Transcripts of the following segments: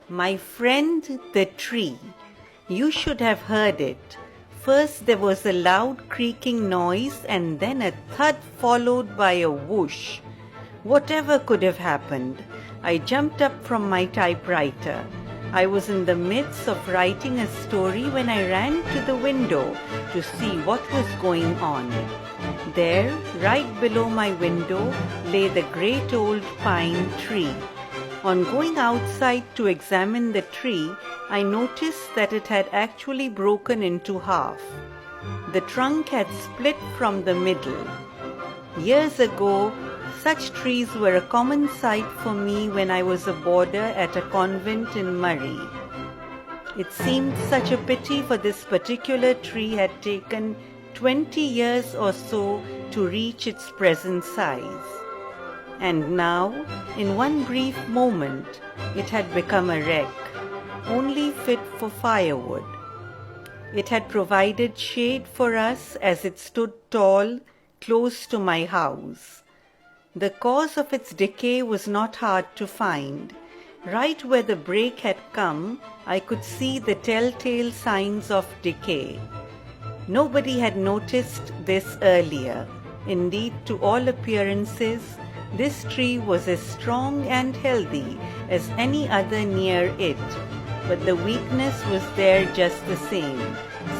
My friend the tree. You should have heard it. First there was a loud creaking noise and then a thud followed by a whoosh. Whatever could have happened? I jumped up from my typewriter. I was in the midst of writing a story when I ran to the window to see what was going on. There, right below my window, lay the great old pine tree. On going outside to examine the tree, I noticed that it had actually broken into half. The trunk had split from the middle. Years ago, such trees were a common sight for me when I was a boarder at a convent in Murray. It seemed such a pity for this particular tree had taken 20 years or so to reach its present size. And now, in one brief moment, it had become a wreck, only fit for firewood. It had provided shade for us as it stood tall, close to my house. The cause of its decay was not hard to find. Right where the break had come, I could see the telltale signs of decay. Nobody had noticed this earlier. Indeed, to all appearances, this tree was as strong and healthy as any other near it, but the weakness was there just the same,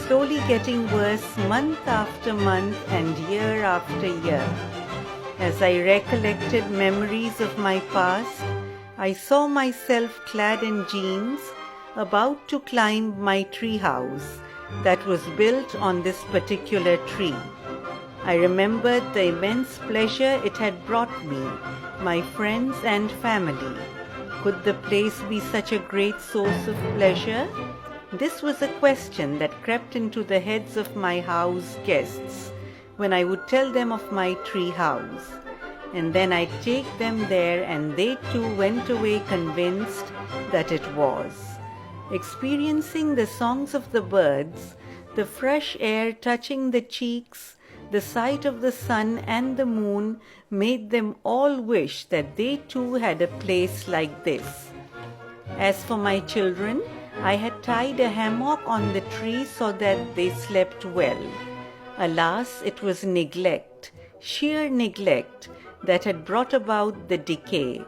slowly getting worse month after month and year after year. As I recollected memories of my past, I saw myself clad in jeans, about to climb my tree house that was built on this particular tree. I remembered the immense pleasure it had brought me, my friends and family. Could the place be such a great source of pleasure? This was a question that crept into the heads of my house guests when I would tell them of my tree house. And then I'd take them there and they too went away convinced that it was. Experiencing the songs of the birds, the fresh air touching the cheeks, the sight of the sun and the moon made them all wish that they too had a place like this. As for my children, I had tied a hammock on the tree so that they slept well. Alas, it was neglect, sheer neglect, that had brought about the decay.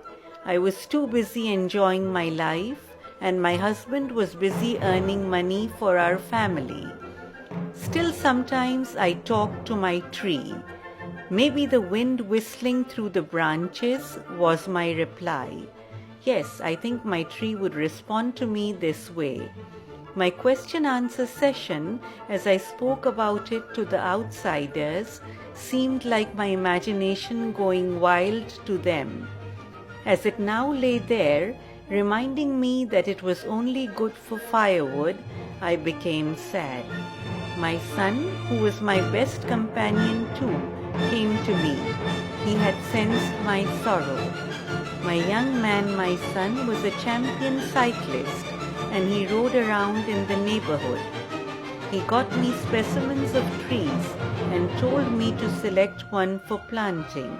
I was too busy enjoying my life, and my husband was busy earning money for our family. Still sometimes I talked to my tree. Maybe the wind whistling through the branches was my reply. Yes, I think my tree would respond to me this way. My question-answer session, as I spoke about it to the outsiders, seemed like my imagination going wild to them. As it now lay there, reminding me that it was only good for firewood, I became sad. My son, who was my best companion too, came to me. He had sensed my sorrow. My young man, my son, was a champion cyclist, and he rode around in the neighborhood. He got me specimens of trees and told me to select one for planting.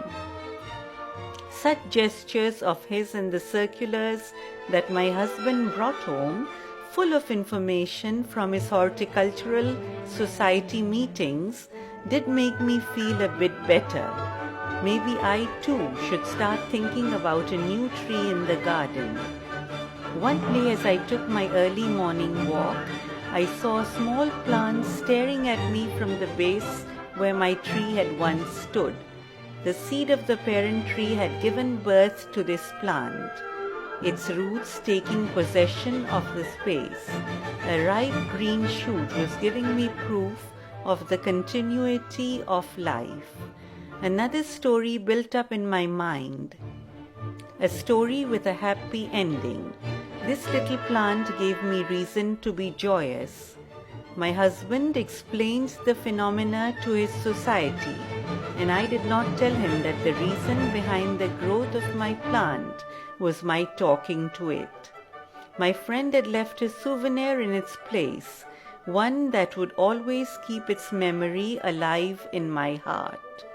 Such gestures of his in the circulars that my husband brought home, full of information from his horticultural society meetings, did make me feel a bit better. Maybe I too should start thinking about a new tree in the garden. One day as I took my early morning walk, I saw a small plant staring at me from the base where my tree had once stood. The seed of the parent tree had given birth to this plant, its roots taking possession of the space. A ripe green shoot was giving me proof of the continuity of life. Another story built up in my mind, a story with a happy ending. This little plant gave me reason to be joyous. My husband explains the phenomena to his society, and I did not tell him that the reason behind the growth of my plant was my talking to it. My friend had left a souvenir in its place, one that would always keep its memory alive in my heart.